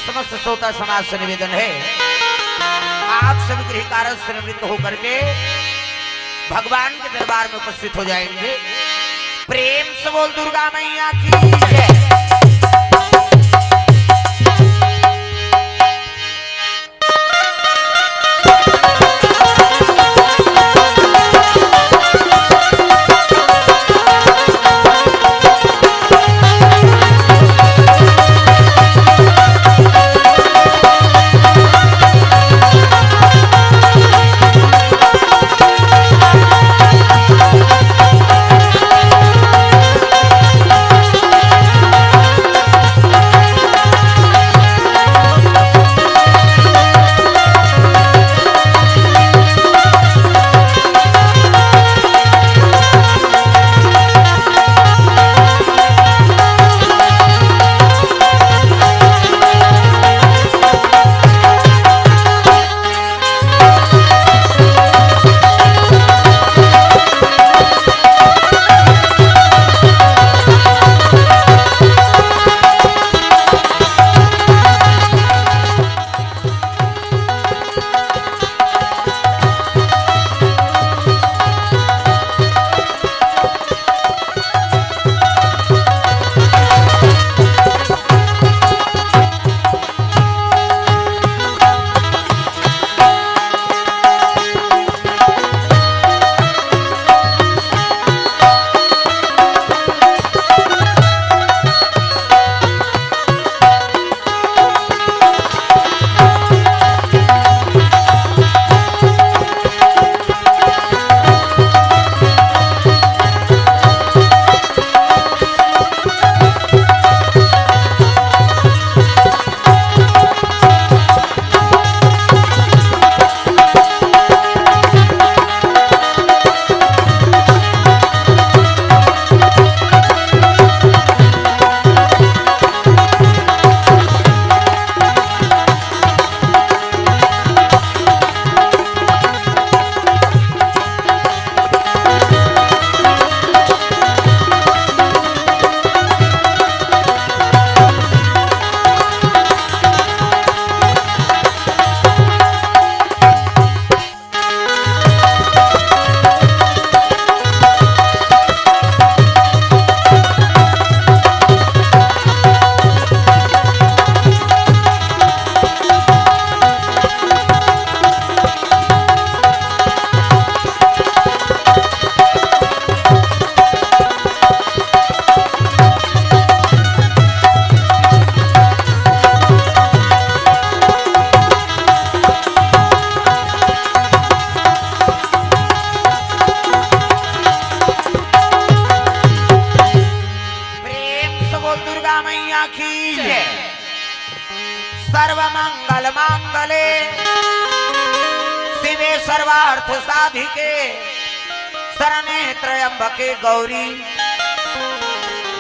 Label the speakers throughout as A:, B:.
A: समस्त श्रोता समाज से निवेदन है, आप सभी गृह कार्य से निवृत्त होकर के भगवान के दरबार में उपस्थित हो जाएंगे। प्रेम से बोल दुर्गा मैया की जय। सर्वमंगल मांगले शिवे सर्वार्थ साधिके शरणे त्र्यंबके गौरी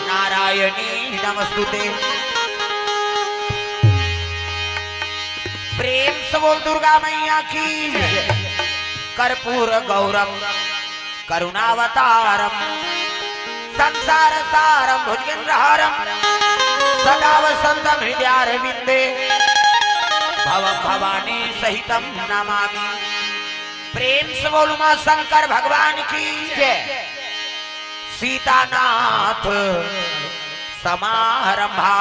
A: नारायणी नमस्तुते। प्रेम से बोल दुर्गा मैया की जय। कर्पूर गौरम करुणावतारम संसार सारम भुजगेन्द्रहारम सदा वसंतम हृदयारविंदे भवं भवानी सहितम नमामि। प्रेम से बोलू मां शंकर भगवान की जय। सीतानाथ समारंभा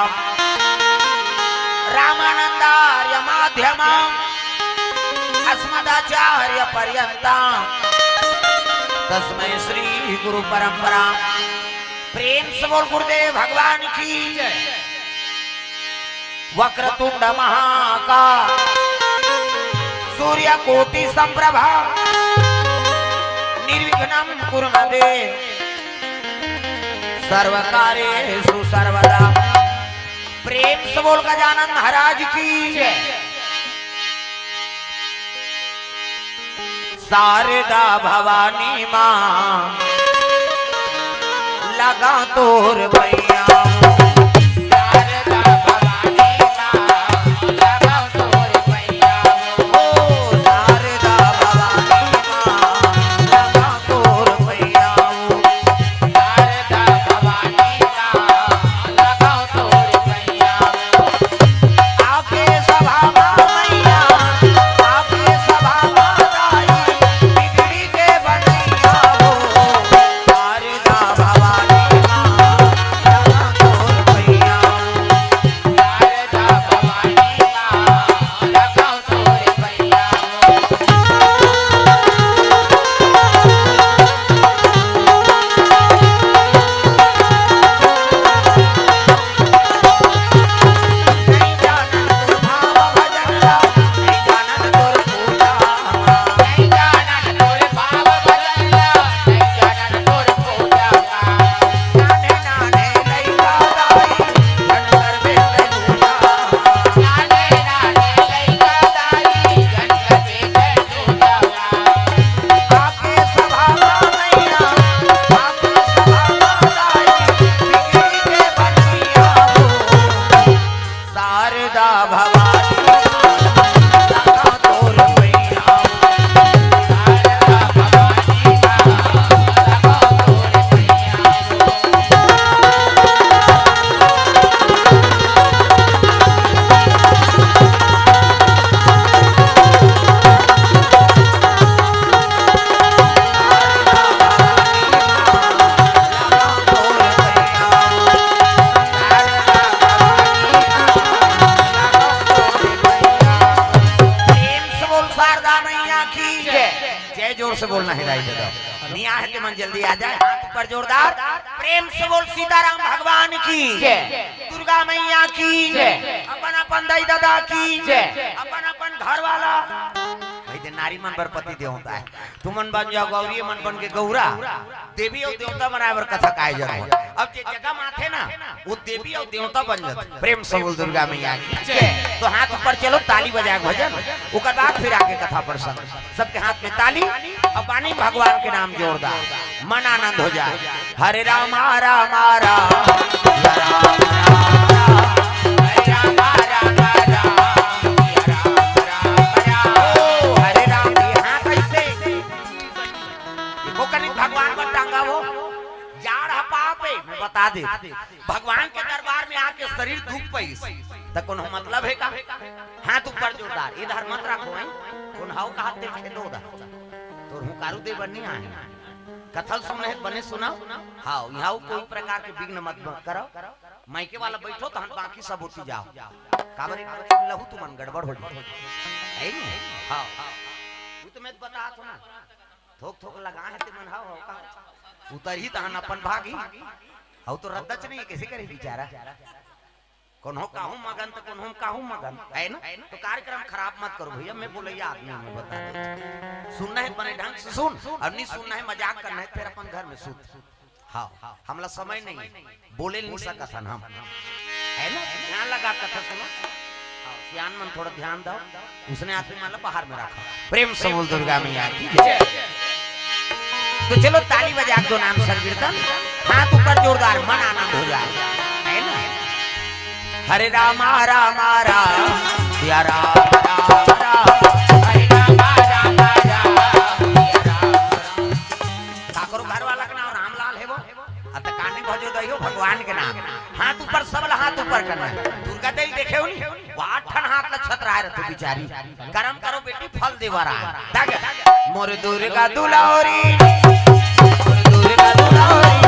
A: रामानंदार्य माध्यमा अस्मदाचार्य पर्यंता तस्मै श्री गुरु परंपरा। प्रेम से बोल गुरुदेव भगवान की जय। वक्रतुंड महाकाल सूर्य कोटि संप्रभा निर्विघ्नं कुरु मे देव सर्वकार्येषु सर्वदा। प्रेम से बोल गजानन महाराज की जय। शारदा भवानी मां लगा तोर भैया आके शारदा भवानी लगा तोर मैया शारदा भवानी लगा तोर मैया जोर से बोलना है निया है कि मन जल्दी आ जाए हाथ ऊपर जोरदार प्रेम से बोल सीताराम भगवान की दुर्गा मैया की अपन अपन दाई दादा की अपन अपन घर वाला भाई दे नारी मन पर पति दे होता है तू मन बन जाओ गौरी मन बन के गौरा देवी और देवता बनाए बर कथा काय जरूर अब जे जगह माथे ना वो देवी और देवता बन जाते प्रेम से बोल दुर्गा मैया की तो हाथ ऊपर चलो ताली बजाए भजन ओकर बाद फिर आगे कथा प्रसंग सबके हाथ में ताली और पानी भगवान के नाम जोरदार मन आनंद हो जाए हरे राम राम राम बता दे भगवान के दरबार में आके शरीर दुख पैस तक कोनो मतलब है का हाथ ऊपर जोरदार इधर मत रखो है कौन हाउ का हाथ दे खेलो दा तो हुकारू दे बननी आहे कथल सुने बने सुनाओ हां यहां कोई प्रकार के विघ्न मत करो माइके वाला बैठो तो हम बाकी सब उठी जाओ काबर लहू तू मन गड़बड़ हो जाए है नी हां वो तो मैं बता तो ना थोक थोक लगा है ते मन हाउ का उतर ही तहन अपन भागी हाउ तो रद्दच नहीं कैसे करे बेचारा कौन हो काहू मगन तो कौन हम काहू मगन है ना तो कार्यक्रम खराब मत करो भैया मैं बोलैया आदमी में बता दे सुनना है बने ढंग से सुन और नहीं सुनना है मजाक करना है फिर अपन घर में सुत हां हमला समय नहीं बोले नहीं सकत हन हम है ना ध्यान लगा कथा सुनो हां सियान मन थोड़ा ध्यान दो उसने आदमी मान लो बाहर में रखा प्रेम से बोल दुर्गा मैया की जय तो चलो ताली बजा दो नाम संकीर्तन हाथ ऊपर जोरदार मन आनंद हो जाए है ना हरे राम राम राम सिया राम राम राम हरे राम राम राम सिया राम ठाकुर घर वाला का नाम रामलाल है वो अत काने भजो दइयो भगवान के नाम हाथ ऊपर सबल हाथ ऊपर करना है दुर्गा देवी देखे हो नी वाठन हाथ ला छतरा रहते बिचारी कर्म करो बेटी फल देवरा दाग मोर दुर्गा दुलारी मोर दुर्गा दुलारी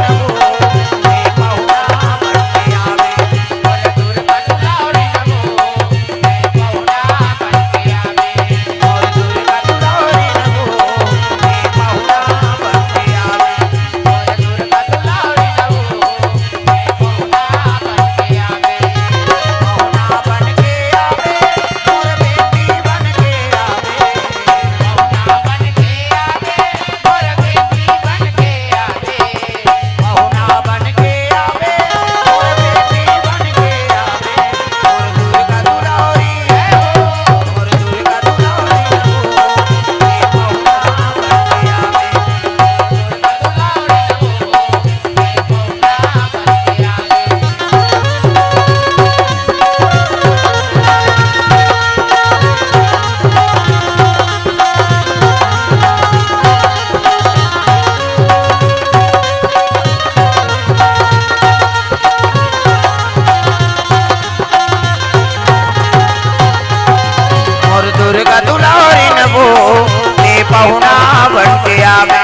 A: पहुना बन के आवे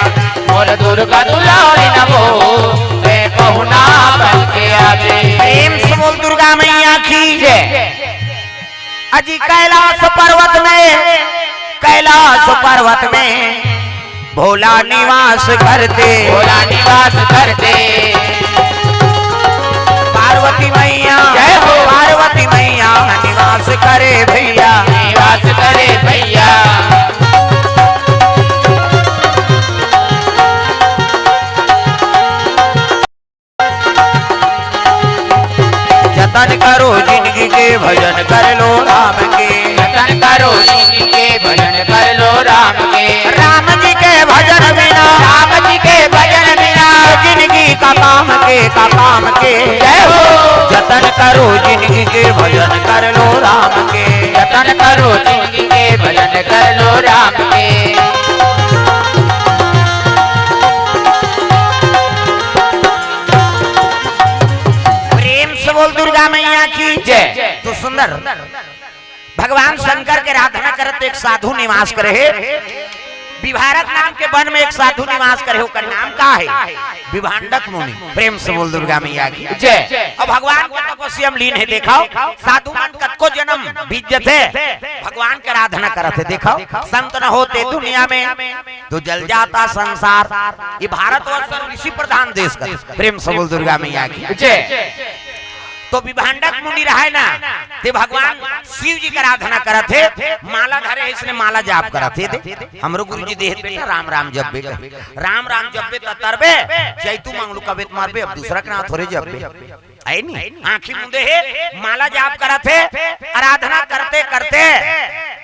A: मोर दुर्गा दुलारी नमो ते पहुना बन के आवे प्रेम से बोल दुर्गा मैया की जय अजी कैलाश पर्वत में भोला निवास करते पार्वती मैया जय हो पार्वती मैया निवास करे भैया जतन करो जिंदगी के भजन कर लो राम के राम जी के भजन बिना जिंदगी का काम के जय हो जतन
B: यतन करो जिंदगी के भजन कर लो राम के, यतन करो जिंदगी के भजन कर लो राम के।
A: प्रेम से बोल दुर्गा मैया की
B: जय।
A: तो सुंदर भगवान शंकर के आराधना करते एक साधु निवास करे, विभारक नाम के वन में एक साधु निवास करे, ओकर नाम का है विभांडक मुनि। प्रेम से बोल दुर्गा मैया की
B: जय।
A: अब भगवान के तपस्या में लीन है, देखाओ साधु मन कतको जन्म बीत जते भगवान के आराधना करते, देखाओ संत न होते दुनिया में तो जल जाता संसार। ये भारतवर्ष ऋषि प्रधान देश का। प्रेम से बोल दुर्गा मैया की
B: जय।
A: तो विभांडक मुनि रहे ना, ते भगवान शिव जी का आराधना करते, माला धरे इसने माला जाप करते। हमरो गुरु जी देह बेटा राम राम जपबे, राम राम जपबे तरबे चैतू मंगलू कबेत मारबे, अब दूसरा के नाम थोड़े जपबे आई नहीं। आंखी मुंदे है माला जाप करते, आराधना करते करते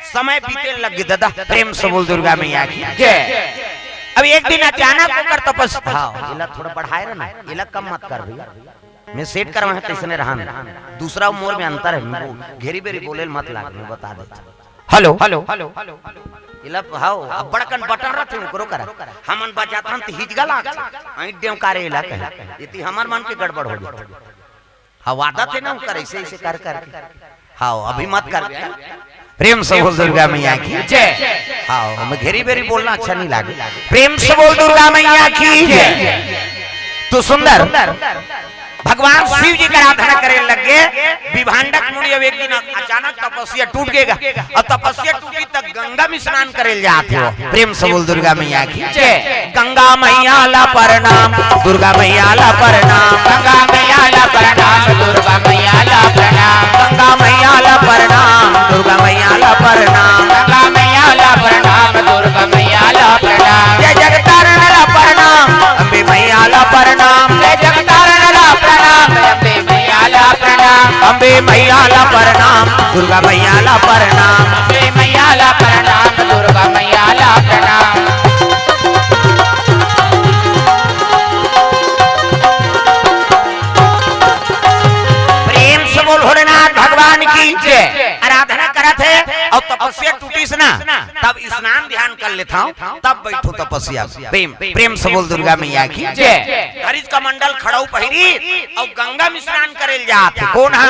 A: समय बीते लग गए दादा। प्रेम से बोल दुर्गा मैया की
B: जय।
A: अब एक दिन अचानक होकर तपस्या इला थोड़ा बढ़ाए रहा ना, इला कम मत कर भैया, मैं सेट करवा है तैसने रहन, दूसरा मोर में अंतर है, घेरी बेरी बोले मत लाग, मैं बता दे। हेलो हेलो हेलो इला हाओ अब बड़कन बटन रहते ओकरो करा, हमन बजातन त हिजगा लाग आई देव कारे इला कहे, इति हमर मन के गड़बड़ हो गई। हां वादा थे ना कर ऐसे ऐसे कर कर, हां अभी मत कर। प्रेम से बोल दुर्गा मैया की जय। हां मैं घेरी बेरी बोलना अच्छा नहीं लागे। प्रेम से बोल दुर्गा मैया की जय। तो सुंदर भगवान शिव जी का आराधना करे लगे, विभांडक मुनि अब एक दिन अचानक तपस्या टूट गएगा, और तपस्या टूटी तक गंगा में स्नान करे जाते हो। प्रेम से बोल दुर्गा मैया की जय। गंगा मैया ला प्रणाम, दुर्गा मैया ला प्रणाम,
B: गंगा मैया ला प्रणाम, दुर्गा मैया ला प्रणाम,
A: गंगा मैया ला प्रणाम, दुर्गा मैया ला प्रणाम,
B: गंगा मैया ला प्रणाम, दुर्गा मैया ला प्रणाम,
A: जय जगतारण ला प्रणाम, अम्बे मैया ला प्रणाम,
B: जय जगतारण ला प्रणाम, अम्बे मैया ला प्रणाम,
A: अम्बे मैया ला प्रणाम, दुर्गा मैया ला प्रणाम,
B: अम्बे मैया ला प्रणाम, दुर्गा मैया ला प्रणाम।
A: प्रेम से बोल भोलेनाथ भगवान की जय। आराधना करत है और तपस्या टूटी से ना, तब स्नान ध्यान कर लेता हूँ, तब बैठो तपस्या। प्रेम प्रेम से बोल दुर्गा मैया की जय। हरिज का मंडल खड़ाऊ पहिरी और गंगा में स्नान करे जाते। कौन है?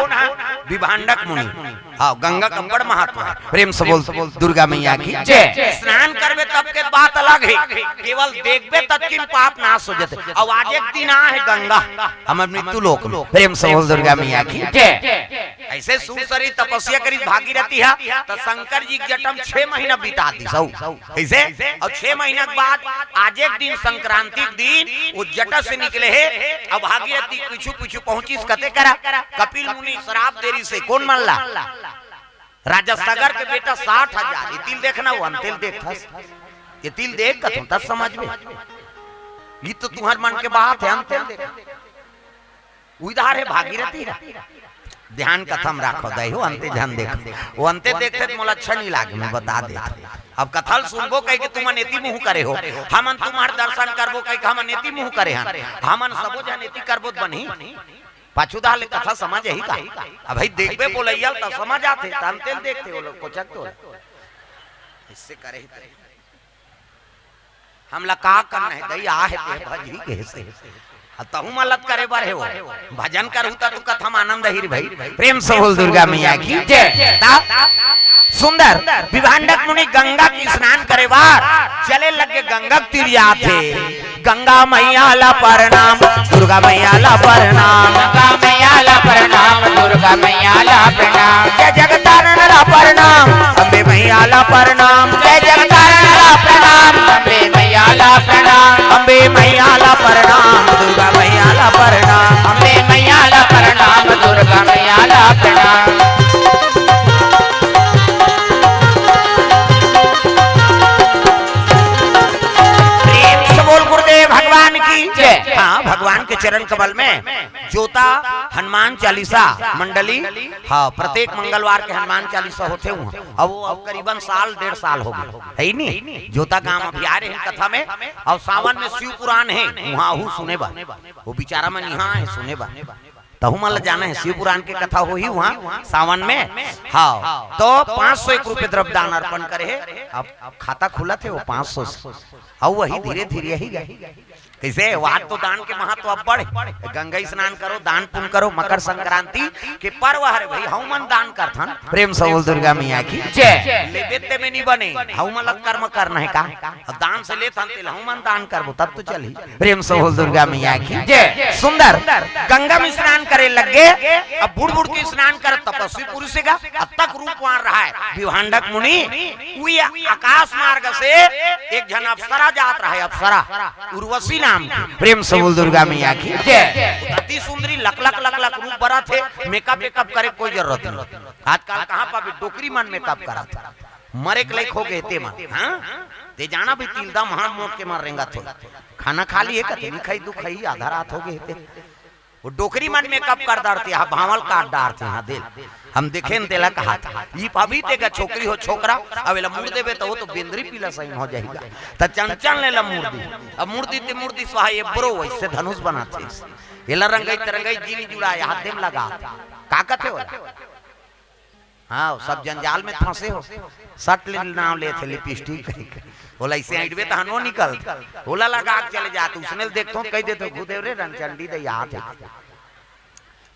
A: विभांडक मुनि। हाँ गंगा का बड़ महत्व है। प्रेम से बोल दुर्गा मैया की जय। स्नान करबे तब के बात अलग है, केवल देखबे तब की पाप नाश हो जाते। और आज एक दिन आ है गंगा हमर मृत्यु लोक। प्रेम से बोल दुर्गा मैया की जय। ऐसे सुसरी तपस्या करी भागीरथी है तो शंकर जी जटम 6 महीना बिता दी सौ ऐसे, और 6 महीना के बाद आज एक दिन संक्रांति दिन वो जटा से निकले है। अब भागीरथी पीछू पीछू पहुंची कते करा, कपिल मुनि शराब देरी से कौन मानला? राजा सागर के बेटा 60,000 ये तिल देखना, वो अंतिल देख ये तिल देख कथम तब समझ में, ये तो तुम्हार मन के बात है। अंतिल देख उधार है भागीरथी ध्यान कथम राखो दे हो अंते ध्यान देख, वो अंते देखते मोला अच्छा नहीं लागे, मैं बता दे। अब कथल सुनबो कह के तुम नेति मुंह करे हो, हमन तुम्हार दर्शन करबो कह के हम नेति मुंह करे हन, हमन सबो जन नेति करबो बनी पाछुदा ले कथा समझ यही का। अब भाई देखबे बोलैया त समझ आते, अंते देखते वो लोग कोचक तो इससे करे हमला का करना है दई आ है ते भजी के से तहु मलत करे बार है वो भजन करू त तू कथम आनंद ही भाई। प्रेम से बोल दुर्गा मैया की जय। सुंदर विभांडक मुनि गंगा की स्नान करे बार चले लगे गंगा तीर आते। गंगा मैया ला प्रणाम, दुर्गा मैया ला प्रणाम,
B: गंगा मैया ला प्रणाम, दुर्गा मैया ला प्रणाम,
A: जय जगतारण ला प्रणाम, अम्बे मैया ला प्रणाम,
B: जय जगतारण ला प्रणाम, अम्बे मैया ला प्रणाम,
A: अम्बे मैया ला प्रणाम, दुर्गा मैया ला प्रणाम,
B: अम्बे मैया ला प्रणाम, दुर्गा मैया ला प्रणाम।
A: भगवान की जय। हाँ भगवान के चरण कमल में जोता हनुमान चालीसा मंडली, हाँ प्रत्येक मंगलवार के हनुमान चालीसा होते हुए, अब वो अब करीबन साल 1.5 साल हो गए है नहीं। जोता काम अभी आ रहे हैं कथा में, और सावन में शिव पुराण है वहाँ सुने बा, वो बेचारा मन यहाँ है सुने बा। तहु मान जाना है शिव पुराण की कथा हो ही वहाँ सावन में। हाँ तो 501 रुपये द्रव्यदान अर्पण करे। अब खाता खुला थे वो 500 और वही धीरे धीरे ही गए। कैसे आज तो दान के महत्व अब बढ़े। गंगा स्नान करो, दान पुण्य करो, मकर संक्रांति के पर्व हरे भाई हनुमान दान करथन। प्रेम से बोल दुर्गा मैया की जय। लेबेते में नहीं बने हनुमान कर्म करना है का दान से लेथन तेल हनुमान दान करबो तब तो चली। प्रेम से बोल दुर्गा मैया की जय। सुंदर गंगा में स्नान करे लगे। अब बुड़ बुड़ के स्नान कर तपस्वी पुरुष का अब तक रूपवान रहा है विभांडक मुनि। आकाश मार्ग से एक जन अप्सरा जात रहा है, अप्सरा उर्वशी नाम की। प्रेम से बोल दुर्गा मैया की जय। अति सुंदरी लक लक लक लक रूप बड़ा थे। मेकअप वेकअप करे कोई जरूरत नहीं। आजकल कहाँ पर डोकरी मन मेकअप करा था मरे के लायक हो गए ते मन। हाँ ते जाना भी तिलदा महान मोट के मार रेंगा थो खाना खा लिए कते नहीं खाई दुखाई आधा रात हो गए थे। वो डोकरी मन मेकअप कर डारते हैं भावल काट डारते हैं दिल। हम देखे न तेला कहा था ये पाभी ते का छोकरी हो छोकरा अवेला मुड़ देबे तो वो तो बेंद्री पीला सही हो जाएगा। त चंचल ले ला मूर्ति अब मूर्ति ते मूर्ति स्वाहा ये बरो वैसे धनुष बनाते एला रंगई तरंगई जीनी जुड़ा हाथ देम लगा का कहते हो। हाँ सब जंजाल में फंसे हो। सट ले नाम ले थे लिपस्टिक बोला इसे आइडवे तो हनो निकल बोला लगा के चले जाते उसने देखतो कह दे तो गुदेव रे रंचंडी दे याद है।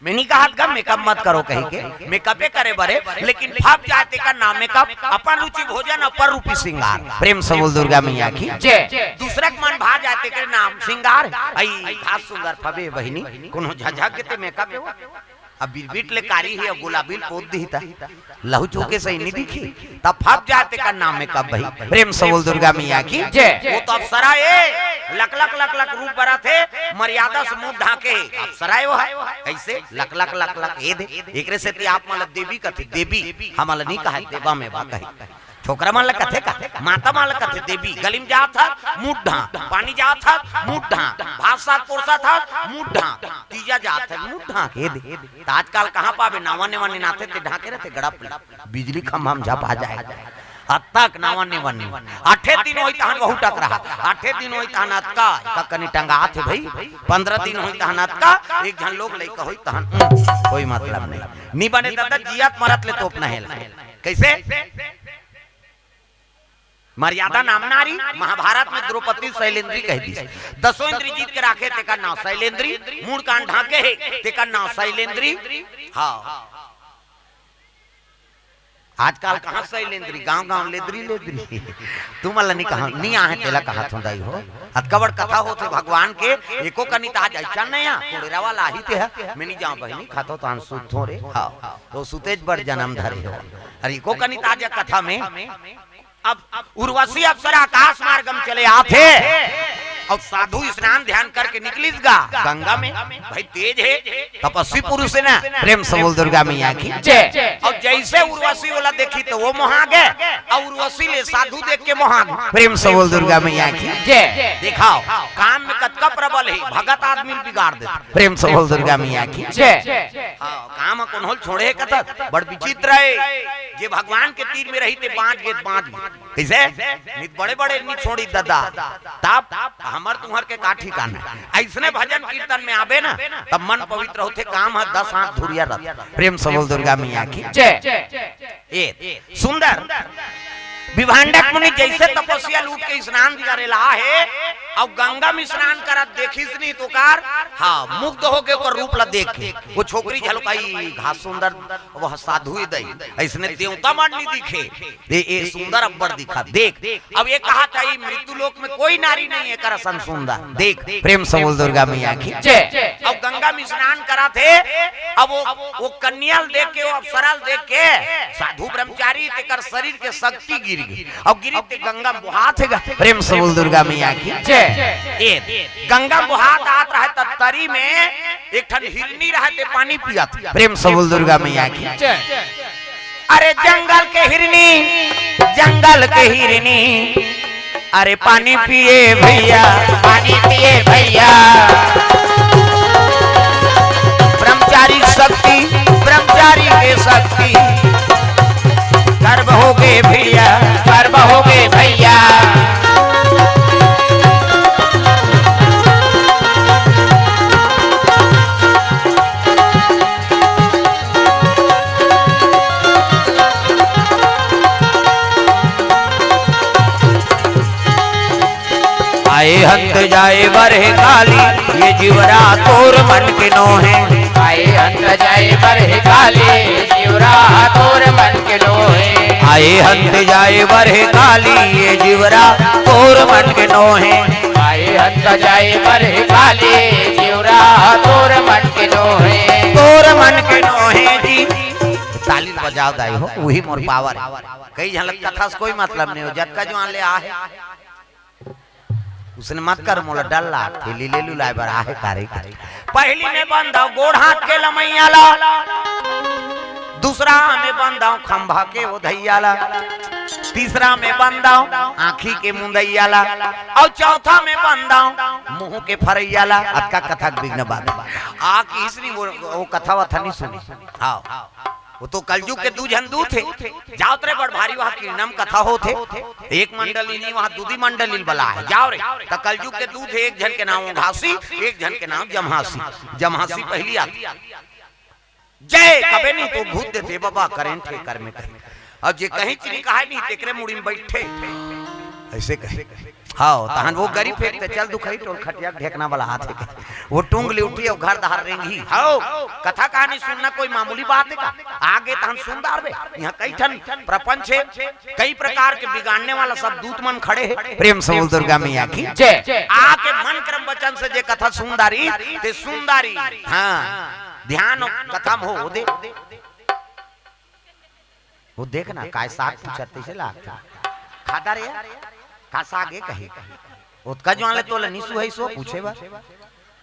A: मैंने कहा का मेकअप मत करो कहीं के मेकअपे करे बरे लेकिन भाप जाते का नाम मेकअप अपन रुचि भोजन अपर रूपी श्रृंगार। प्रेम से बोल दुर्गा मैया की जय। दूसरा मन भा जाते के नाम श्रृंगार आई खास सुंदर फबे बहिनी कोनो झझक के मेकअप हो। अब बिरबिट ले कारी है गुलाबी पोत दी था लहू चौके सही नहीं दिखी तब फप जाते का नाम में कब भाई। प्रेम से बोल दुर्गा मैया की जय। वो तो अप्सरा है लक लक लक लक रूप बरा थे मर्यादा से मुंह ढाके अप्सरा वो है ऐसे लक लक लक लक ये दे एकरे से ते आप मतलब देवी कथी देवी हमला नहीं कहा देवा में बा कही छोकरा मान ला कथे का माता मान ला कथे देवी गलिम जा था मुड्ढा पानी जा था मुड्ढा भाषा कोरसा था मुड्ढा तीजा जा था मुड्ढा के दे। आजकल कहां पावे नावाने वाने नाथे ते ढाके रहते गड़ा बिजली खंभा हम जा पा जाए अतक नावाने वाने 8 दिन होई तहन बहु टक रहा 8 दिन होई तहन अतका ककनी टंगा थे भाई 15 दिन होई तहन अतका एक जन लोग लइका होई तहन कोई मतलब नहीं नी बने दादा जियात मरत ले तोप नहेल कैसे मर्यादा नाम नारी महाभारत में द्रौपदी शैलेंद्री कह दी 10 इंद्री जीत के राखे तेका नाम शैलेंद्री मूड कान ढाके है तेका नाम शैलेंद्री। हाँ आजकल कहाँ शैलेंद्री गांव गांव लेद्री लेद्री तुम अल्लाह नहीं कहा नहीं आहे तेला कहा थोड़ाई हो अतकबड़ कथा होते भगवान के एको कनित आज अच्छा नहीं आ कोड़ेरा वाला ही ते है मैं नहीं जाऊं बहनी खातो तो सुत थोड़े। हाँ तो सुतेज बड़ जन्म धरे हो अरे एको कनित आज कथा में अब उर्वशी अप्सरा आकाश मार्गम चले आते और साधु स्नान ध्यान करके निकलिस गंगा में भाई तेज है तपस्वी पुरुष है ना। प्रेम से बोल दुर्गा मैया की जय। और जैसे उर्वशी वाला देखी तो वो मोहा गए और उर्वशी ले साधु देख के मोहा गए। प्रेम से बोल दुर्गा मैया की जय। दिखाओ काम में कतका प्रबल है भगत आदमी बिगाड़ दे। प्रेम से बोल दुर्गा मैया की जय। काम कौन छोड़े कथक बड़ विचित्र है जे भगवान के तीर में रही थे बाँच कैसे नित बड़े बड़े नहीं छोड़ी दादा तब हमर तुम्हार के का ठिकाना ऐसने भजन कीर्तन में आवे ना तब मन पवित्र होते काम है 10 हाथ धुरिया रथ। प्रेम से बोल दुर्गा मैया की जय। सुंदर विभांडक मुनि जैसे तपस्या लूट के स्नान करेला है और गंगा में स्नान करत देखिस नहीं तो कार हाँ मुग्ध होके ओकर रूप ला देख के वो छोकरी झलकाई घास सुंदर वह साधु दई ऐसने देवता मन नहीं दिखे ये सुंदर अब्बर दिखा देख। अब ये कहा था मृत्यु लोक में कोई नारी नहीं है कर सन सुंदर देख। प्रेम से बोल दुर्गा मैया की जय। अब गंगा में स्नान करा थे अब वो कन्याल देख के वो अप्सराल देख के साधु ब्रह्मचारी तेकर शरीर के शक्ति गिर और गिरी ते गंगा बुहात है। प्रेम से बोल दुर्गा मैया की जय। गंगा बुहात आत रहे तरी में एक ठन हिरनी रहते पानी पिया था। प्रेम से बोल दुर्गा मैया की जय। अरे जंगल के हिरनी अरे पानी पिए भैया ब्रह्मचारी ब्रह्मचारी के शक्ति गर्भ हो गए भैया
B: आए हंत जाए बरहे काली ये जीवरा तोर मन के नोहे आए हंत जाए बरहे काली ये जीवरा तोर मन के नोहे आए हंत जाए बरहे काली ये जीवरा तोर मन के नोहे आए हंत जाए बरहे काली जीवरा तोर मन के नोहे तोर मन के नोहे जी
A: ताली बजाओ दाई हो वही मोर पावर कई झलक कथा से कोई मतलब नहीं हो जब का जो ले आ है उसने मत कर मोला डल्ला थेली ले लू लाए बड़ा है कारी पहली में बंदाओ गोड़ हाथ के लमैया ला दूसरा में बंदाओ खंभा के उधैया ला तीसरा में बंदाओ आँखी के मुंदैया ला और चौथा में बंदाओ मुंह के फरैया ला अक्का कथा बिघ्न बात आ की इसरी वो कथा वथा नहीं सुनी हाँ वो तो कलयुग के दू जन दू थे जाओ रे बड़ भारी वहां कीर्णम कथा हो थे एक मंडली नहीं वहां दूधी मंडली बला है जाओ रे तो कलयुग के दू थे एक जन के नाम घासी एक जन के नाम जमहासी जमहासी पहली आती जय कबे नहीं तो भूत देते बाबा करें थे कर में कहीं अब जे कहीं चीनी कहा नहीं तेकरे मुड़ी में बैठे ऐसे कहे हाँ तहन वो गरीब फेंकते चल दुखई टोल खटिया ढेकना वाला हाथ है वो टूंग उठी और घर दहार रेंगी हाँ कथा कहानी सुनना कोई मामूली बात है का आगे तहन सुनदार बे यहाँ कई ठन प्रपंच है कई प्रकार के बिगाड़ने वाला सब दूत मन खड़े हैं प्रेम से बोल दुर्गा मैया की जय आके मन क्रम वचन से जे कथा सुनदारी ते सुनदारी हाँ ध्यान कथा में हो दे वो देखना काय साथ पूछते से लागता खादा रे कासा आगे कहे उत्का जवान ले तोले निसु है सो पूछे बा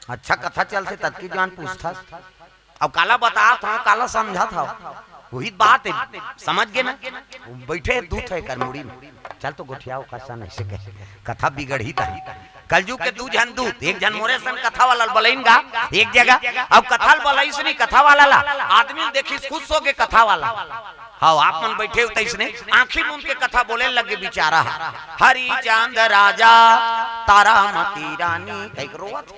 A: अच्छा कथा चल से तत्की जवान पूछता अब काला बता था काला समझा था वही बात है समझ गए ना बैठे दूध है करमुड़ी में चल तो गोठियाओ कासा नहीं से कहे कथा बिगड़ी था कलयुग के दू जन दूत एक जन मोरे सन कथा वाला बलैनगा एक जगह अब कथा बलई से नहीं कथा वाला ला आदमी देखी खुश हो गए कथा वाला हाँ आप मन बैठे होते इसने आंखी मुंह के कथा बोले लगे बेचारा हरी चांद राजा तारा मती रानी कई रोवत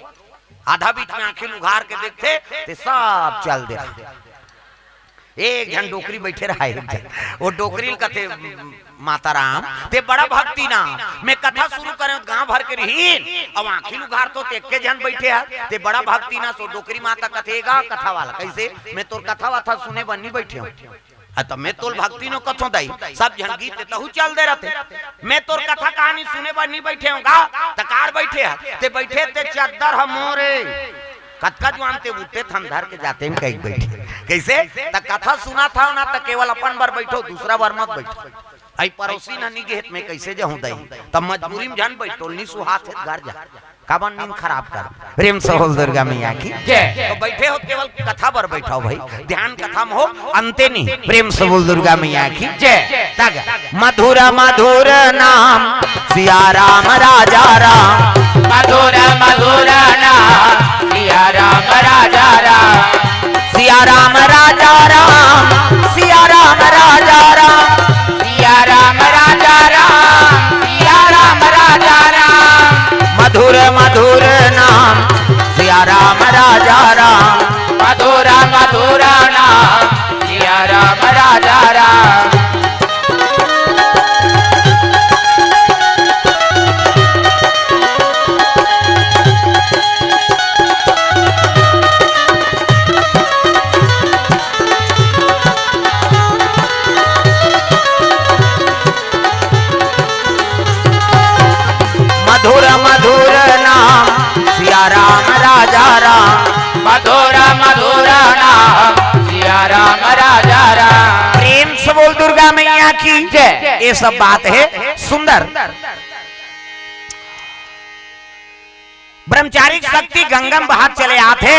A: आधा बीच में आंखें उघार के देखते ते सब चल दे एक जन डोकरी बैठे रहा है वो डोकरी कथे माता राम ते बड़ा भक्ति ना मैं कथा शुरू करें गांव भर के रही अब आंखी उघार तो के जन बैठे है ते बड़ा भक्ति ना सो डोकरी माता कथेगा कथा वाला कैसे मैं तोर कथा वाथा सुने बन्नी बैठे हूँ तो मैं तोल भक्ति नो कथो दाई सब जन गीत तहु चल दे रहते मैं तोर कथा कहानी सुने पर नहीं बैठे होगा तकार बैठे है ते बैठे ते चादर हमोरे कथका जानते उठते थन धर के जाते हैं कहीं बैठे कैसे त कथा सुना था ना त केवल अपन बार बैठो दूसरा बार मत बैठो आई पड़ोसी ना निगेत में कैसे जहूं दई तब मजबूरी में जान बैठो नी सुहात घर जा काबन नींद खराब कर प्रेम से बोल दुर्गा मैया की जय तो बैठे हो केवल कथा पर बैठाओ भाई ध्यान कथा में हो अंते नहीं प्रेम से बोल दुर्गा मैया की जय तग मधुर मधुर नाम सिया राम राजा राम
B: मधुर मधुर नाम सिया राम राजा राम
A: सिया राम राजा राम सिया राम राजा राम
B: सिया राम राजा राम सिया राम राजा राम
A: मधुर मधुर नाम सिया राम राजा राम
B: मधुर मधुर नाम सिया राम राजा राम
A: मधुर मधुर नाम सिया राम राजा राम
B: मधुर मधुर नाम सिया राम राजा राम
A: प्रेम से बोल दुर्गा मैया की जय ये सब बात है सुंदर ब्रह्मचारी शक्ति गंगम बाहर चले आते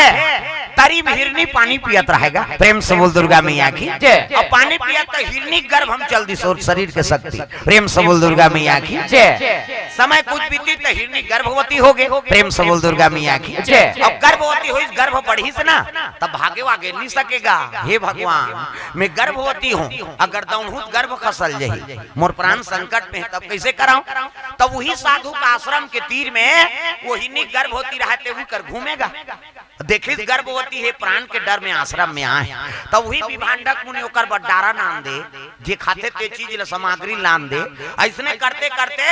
A: तरीब हिरनी पानी पियत रहेगा प्रेम से बोल दुर्गा मैया की जय और पानी पियत तो हिरनी गर्भ हम चल दी शरीर के शक्ति प्रेम से बोल दुर्गा मैया की जय समय कुछ बीती तो हिरनी गर्भवती हो गए प्रेम से बोल दुर्गा मैया की जय अब गर्भवती हुई गर्भ बढ़ी से ना तब भागे वागे नहीं सकेगा हे भगवान मैं गर्भवती हूँ अगर दौड़ूं गर्भ खसल जही मोर प्राण संकट में है तब कैसे कराऊं तब वही साधु का आश्रम के तीर में वो हिरनी गर्भवती रहते हुए कर घूमेगा देखिस गर्भवती है प्राण के डर में आश्रम में आए तब वही विभांडक मुनि ओकर बड्डारा नाम दे जे खाते ते चीज सामग्री नाम दे ऐसने करते करते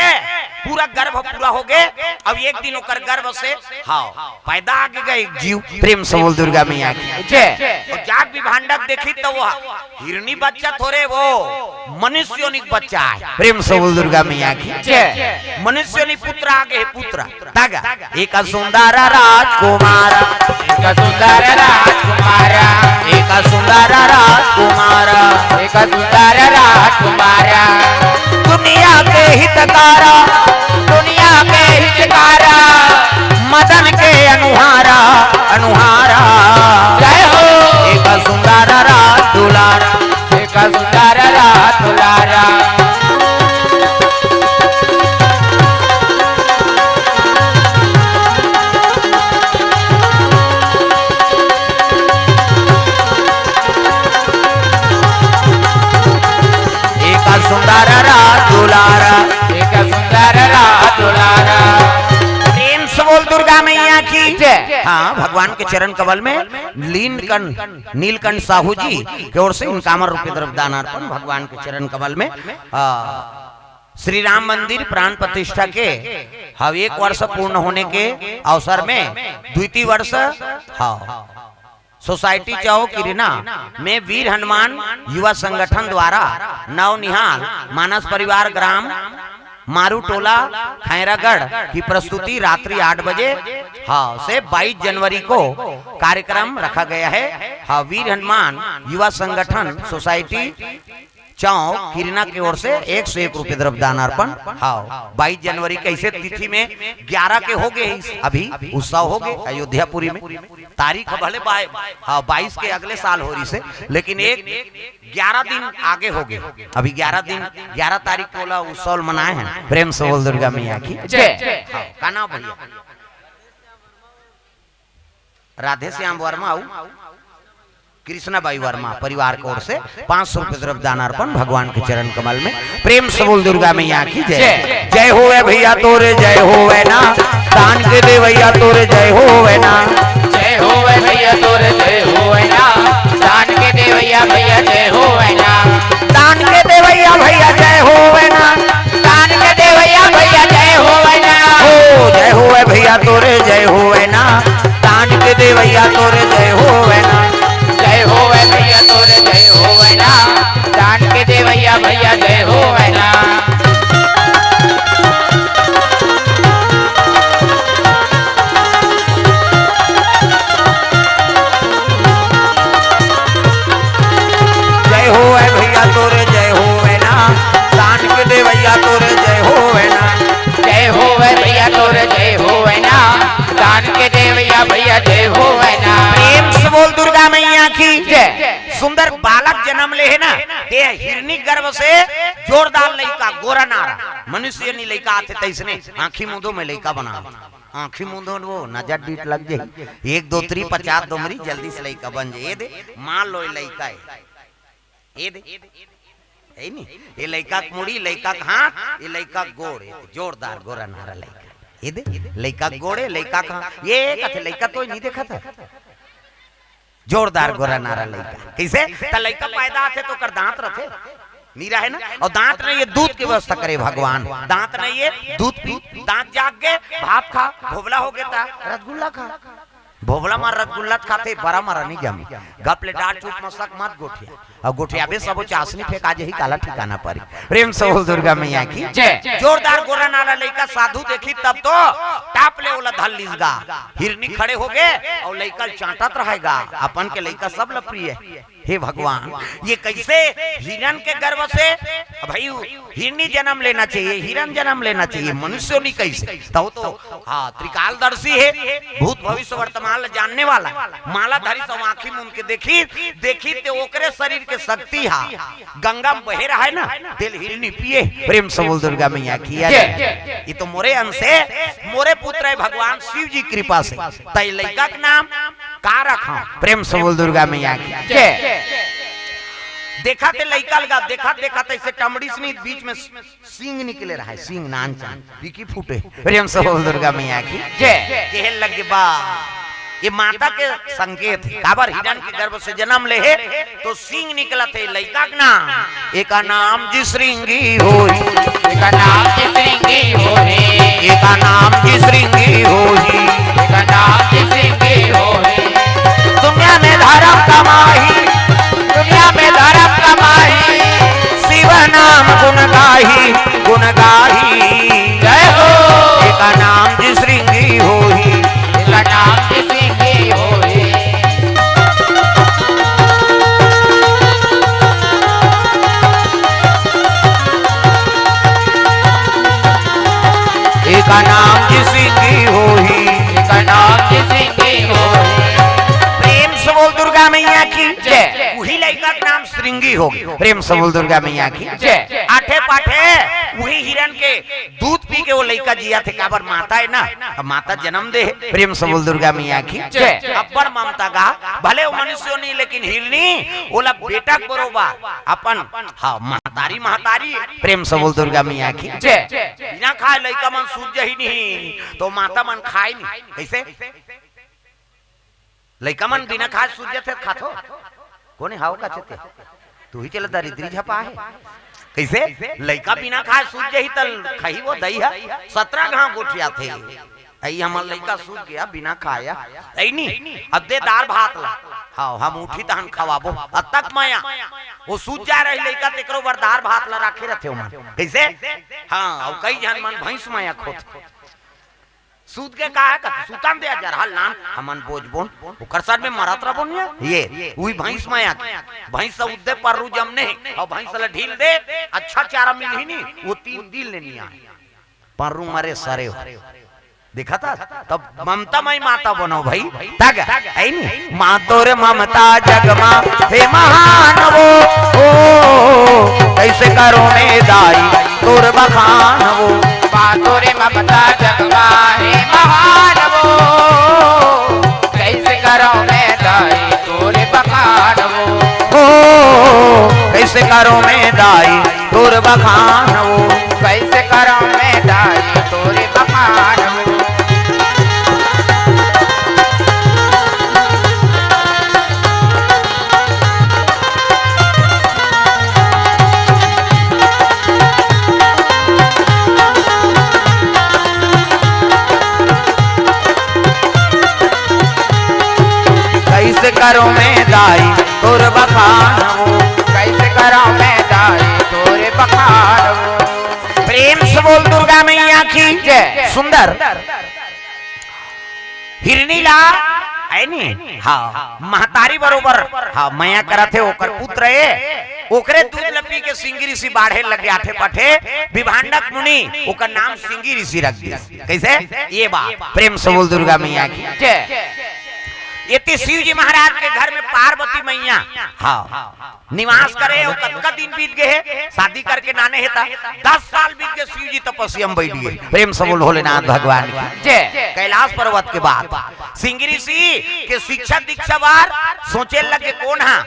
A: पूरा गर्भ पूरा हो गए। अब एक दिन होकर गर्भ से हाँ पैदा आगे गए जीव। प्रेम से बोल दुर्गा मैया की जय। और जाग भी भांडक देखी तो वो हिरनी बच्चा थोड़े वो मनुष्योनिक बच्चा है। प्रेम से बोल दुर्गा मैया की जय। मनुष्योनिक पुत्र आगे पुत्र दागा एक सुंदर राजकुमार,
B: एक सुंदर राजकुमार,
A: एक सुंदर राजकुमार,
B: एक सुंदर राजकुमार,
A: दुनिया के हितकारा,
B: दुनिया के हितकारा,
A: मदन के अनुहारा अनुहारा।
B: जय हो
A: एक सुंदर राज दुलारा,
B: एक सुंदर राज दुलारा।
A: सुंदर राज दुलारा,
B: एक सुंदर राज दुलारा।
A: प्रेम से बोल दुर्गा मैया की जय। हाँ भगवान के चरण कमल में नीलकंठ साहू जी की ओर से इनकामर रुपये द्रव्य दानार्पण भगवान के चरण कमल में श्री राम मंदिर प्राण प्रतिष्ठा के हाँ 1 वर्ष पूर्ण होने के अवसर में द्वितीय वर्ष हाँ सोसाइटी चौक किरिना में वीर हनुमान युवा संगठन द्वारा नवनिहाल मानस परिवार ग्राम मारू टोला खैरागढ़ की प्रस्तुति रात्रि 8 बजे हाँ से 22 जनवरी को कार्यक्रम रखा गया है। हाँ वीर हनुमान युवा संगठन सोसाइटी चौक किरना की ओर से 101 रुपये द्रव्य दानार्पण। हाँ 22 जनवरी कैसे तिथि में 11 के हो गए अभी उत्सव हो गए अयोध्यापुरी में। तारीख भले 22 के अगले साल हो रही से लेकिन एक 11 दिन आगे हो गए। अभी 11 दिन 11 तारीख को उत्सव मनाए हैं। प्रेम से बोल दुर्गा मैया की जय। का नाम भैया राधे श्याम वर्मा आऊ कृष्णाबाई वर्मा परिवार की ओर से 500 रुपये द्रव्य दानार्पण भगवान के चरण कमल में। प्रेम से बोल दुर्गा मैया की जय। जय हो भैया तोरे जय हो ना दान के दे भैया तोरे जय हो ना।
B: जय हो भैया तोरे जय हो ना दान के दे भैया भैया जय हो ना।
A: दान के दे भैया भैया जय हो ना।
B: दान के दे भैया भैया जय हो ना।
A: हो जय हो भैया तोरे जय हो ना दान के दे भैया तोरे जय हो ना।
B: जय हो भैया तोरे जय हो ना दान के दे भैया भैया जय हो ना।
A: जय हो भैया तोरे जय हो ना दान के दे भैया तोरे जय हो ना।
B: जय हो भैया तोरे जय हो ना दान के दे भैया भैया जय हो ना।
A: प्रेम से बोल दुर्गा मैया की जय। सुंदर बालक जन्म ले है ना ते हिरनी गर्भ से जोरदार लड़का गोरा नारा मनुष्य नहीं लड़का आते तैसने आंखी मुंदो में लड़का बना आंखी मुंदो वो नजर डीट लग जाए 1 2 3 50 दोमरी जल्दी से लड़का बन जाए। दे मान लो लड़का है ये दे है नी ये लड़का मुड़ी लड़का हाथ ये लड़का गोड़ जोरदार गोरा नारा लड़का ये दे लड़का गोड़े लड़का कहाँ ये कथे लड़का तो नहीं देखा था जोरदार गोरा नारा लड़का कैसे त लड़का पैदा थे तो कर दांत रखे नीरा है ना और दांत नहीं ये दूध की व्यवस्था करे भगवान। दांत नहीं ये दूध पी दांत जाग के भाप खा भोबला हो गया था रसगुल्ला खा भोबला मार रसगुल्ला खाते बड़ा मारा नहीं जमी गपले डाट चुप मसक मत गोठिया और गोठिया बे सब चासनी फेंका जे ही काला ठिकाना परी। प्रेम से बोल दुर्गा मैया की जय। जोरदार गोरा नारा लड़का साधु देखी तब तो टाप ले ओला धल लीसगा हिरनी खड़े हो गए और लड़का चाटत रहेगा अपन के लड़का सब लप्रिय। हे भगवान ये कैसे हिरण के गर्भ से भाई हिरनी जन्म लेना चाहिए हिरण जन्म लेना चाहिए मनुष्य नहीं कैसे तो हाँ त्रिकालदर्शी है भूत भविष्य वर्तमान जानने वाला मालाधारी सब आंखी मुन के देखी देखी ते ओकरे शरीर के शक्ति हा गंगा में बहे रहा है ना दिल हिरनी पिए। प्रेम से बोल दुर्गा मैया किया ये तो मोरे अंश है मोरे पुत्र है भगवान शिव जी कृपा से तय लड़का का नाम का रखा। प्रेम से बोल दुर्गा मैया की जय। देखा थे लड़का लगा देखा देखा ऐसे टमड़ी से बीच में सिंग निकले रहा है सिंग नान चान बिकी फूटे। प्रेम से बोल दुर्गा मैया की जय। केहल लगे बा ये माता के संकेत है। काबर हिरण के गर्भ से जन्म ले है तो सिंह निकला थे लड़का का नाम एक नाम जी श्रृंगी होई,
B: एक नाम जी श्रृंगी होई,
A: एक नाम जी श्रृंगी होई,
B: एक नाम जी श्रृंगी होई।
A: दुनिया में धर्म कमाही,
B: दुनिया में धर्म कमाही,
A: शिव नाम गुण गाही, गुण गाही
B: जय हो।
A: एक नाम जी श्रृंगी होई,
B: एक नाम जी श्रृंगी होई।
A: एक नाम जी श्रृंगी होई,
B: एक नाम जी श्रृंगी होई।
A: प्रेम से बोल दुर्गा मैया की
B: जय।
A: वही लड़का का नाम श्रृंगी हो गया। प्रेम से बोल दुर्गा मैया की
B: जय।
A: आठे पाठे वही हिरण के दूध पी के वो लड़का जिया थे। काबर माता है ना, अब माता जन्म दे। प्रेम से बोल दुर्गा मैया की
B: जय।
A: अब्बर ममता का भले वो मनुष्य नहीं लेकिन हिरनी ओला बेटा बरोबा अपन हाँ महतारी महतारी। प्रेम से बोल दुर्गा मैया की
B: जय।
A: बिना खाए लड़का मन सूझ ही नहीं तो माता मन खाए नहीं। कैसे लड़का मन बिना खाए सूझ जाते खातो कोने हाव का चते तू ही चला दरिद्री झपा है। कैसे लड़का बिना खाए सूझ जाही तल खही वो दही है 17 घाव गोठिया थे। आई हमार लड़का सूझ गया बिना खाया आई नहीं अब दे दार भात ला हाँ हम उठी तहन खवाबो अब तक माया वो सूझ जा रही लड़का तेकरो बर दार भात ला रखे रहते हो मन। कैसे हाँ और कई जन मन भैंस माया खोत सूद के कहा है सुतान दे जर हल नान हमन बोझ बोन ओकर सर में मरत रह बोनिया ये वही भैंस माया भैंस से उद्दे पररू जमने और भैंस ला ढील दे अच्छा चारा मिल ही नहीं वो 3 दिन लेनी आ पररू मरे सरे हो देखा था तब ममता मई माता बनो भाई तग है नहीं माँ तोरे ममता जगमा हे महान वो ओ कैसे करो में दाई तोर बखान वो
B: माँ तोरे ममता जगमा हे महान वो कैसे करो मैं दाई तोरे बखान वो
A: कैसे करो मैं दाई तोर बखान वो
B: कैसे करो मैं दाई तोरे बखान वो।
A: कैसे करो मैं दाई तोर बखान वो
B: कैसे करो मैं दाई तोरे बखान वो।
A: प्रेम से बोल दुर्गा मैया की
B: जय।
A: सुंदर हिरनी ला है नी हाँ महतारी बरोबर हाँ मैया करा थे ओकर पुत्र है ओकरे दूध लपी के सिंगी ऋषि बाढ़े लगे आठे पठे विभांडक मुनि ओकर नाम सिंगी ऋषि रख दिया। कैसे ये बात प्रेम से बोल दुर्गा मैया की
B: जय।
A: ये शिव जी महाराज के घर में पार्वती मैया हाँ निवास करे और कतका दिन बीत गए शादी करके नाने हेता 10 साल बीत गए शिव जी तपस्या में बैठ गए। प्रेम से बोल भोलेनाथ भगवान की
B: जय।
A: कैलाश पर्वत के बाद सिंह ऋषि के शिक्षा दीक्षा बार सोचे लगे कौन है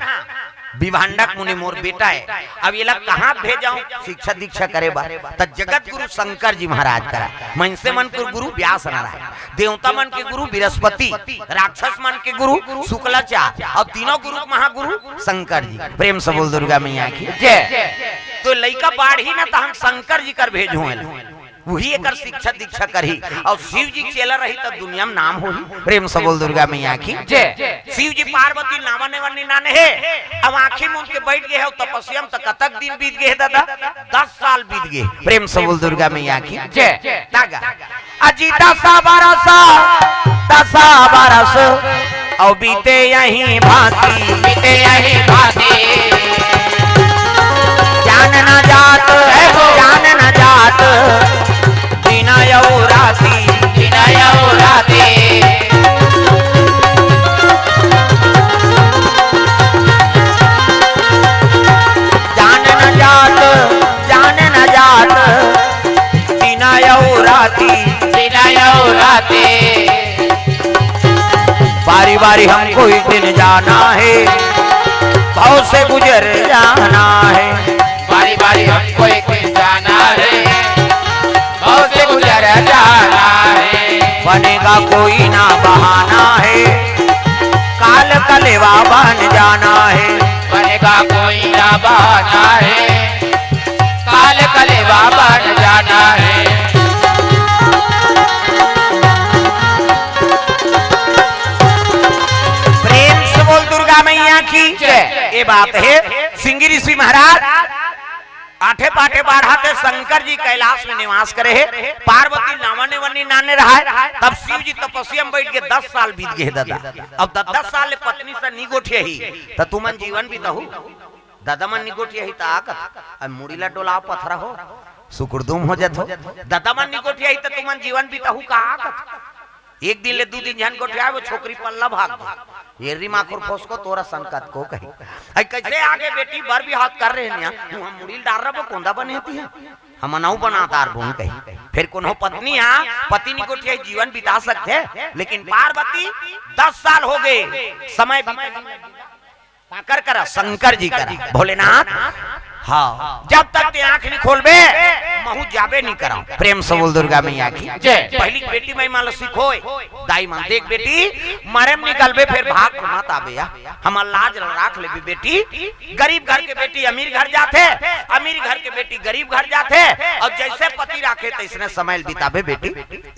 A: विभांडक मुनि मोर बेटा है अब ये लोग कहाँ भेजाऊं शिक्षा दीक्षा करे बार तब जगत गुरु शंकर जी महाराज करा मनसे मन के गुरु व्यास नारायण देवता मन के गुरु बृहस्पति राक्षस मन के गुरु शुक्लाचार्य और तीनों गुरु महागुरु शंकर जी। प्रेम से बोल दुर्गा मैया की
B: जय।
A: तो लइका बाढ़ी ना तो हम शंकर जी कर भेजू वही एक शिक्षा दीक्षा करी और शिव जी चला रही तो दुनिया में नाम हो ही। प्रेम से बोल दुर्गा मैया की
B: जय।
A: शिव जी पार्वती नामने वाली नाने है अब आंखें मूंद के बैठ गए तपस्या में तो कतक दिन बीत गए दादा 10 साल बीत गए। प्रेम से बोल दुर्गा मैया की
B: जय।
A: तागा अजी 10 बरस और बीते यहीं भांति
B: बीते यही भांति
A: जान न जात है जान न जात बिना यौ राती
B: बिना यौ राती
A: जान न जात बिना यौ राती
B: बिना यौ राती
A: बारी बारी हमको एक दिन जाना है भाव से गुजर जाना है
B: बारी बारी हमको एक दिन जाना है बहुत से गुजर जाना है बनेगा कोई ना बहाना है, काल कलेवा बन जाना है। बनेगा कोई ना बहाना है, काल कलेवा बन जाना है।
A: प्रेम से बोल दुर्गा मैया की जय। ये बात है सिंगी ऋषि महाराज आठे पाठे बाढ़ाते शंकर जी कैलाश में निवास करे है, पार्वती नावने वनी नाने रहा है। तब शिव जी तपस्या में बैठ के 10 साल बीत गए दादा। अब 10 साल ले पत्नी से निगोठिया ही तो तुमन जीवन बीतहु दादा मन निगोठिया ही ताकत अब मुड़ीला डोला पथरा हो सुकुरदुम हो जातो दादा मन निगोठिया ही तो तुमन जीवन बीतहु का एक दिन ले 2 दिन जन गोठिया वो छोकरी पल्ला भाग ये री माखुर फोस को तोरा संकट को कही आई कैसे आगे बेटी बर भी हाथ कर रहे हैं हम मुड़ील डाल रहा कोंदा बनेती है हम नौ बनातार भून कही फिर कोनो पत्नी पति निगोठिया जीवन बिता सकते लेकिन पार्वती 10 साल हो गए समय कर करा शंकर जी करा भोलेनाथ हाँ जब तक ते आंख नहीं खोलबे महू जाबे नहीं कराऊं। प्रेम से बोल दुर्गा मैया की जय। पहली बेटी मैं मान सीखोय दाई मान देख बेटी मारे में निकलबे फिर भाग के मत आबे या हम लाज राख ले बेटी। गरीब घर के बेटी अमीर घर जाते, अमीर घर के बेटी गरीब घर जाते और जैसे पति राखे तैसने समय बिताबे बेटी।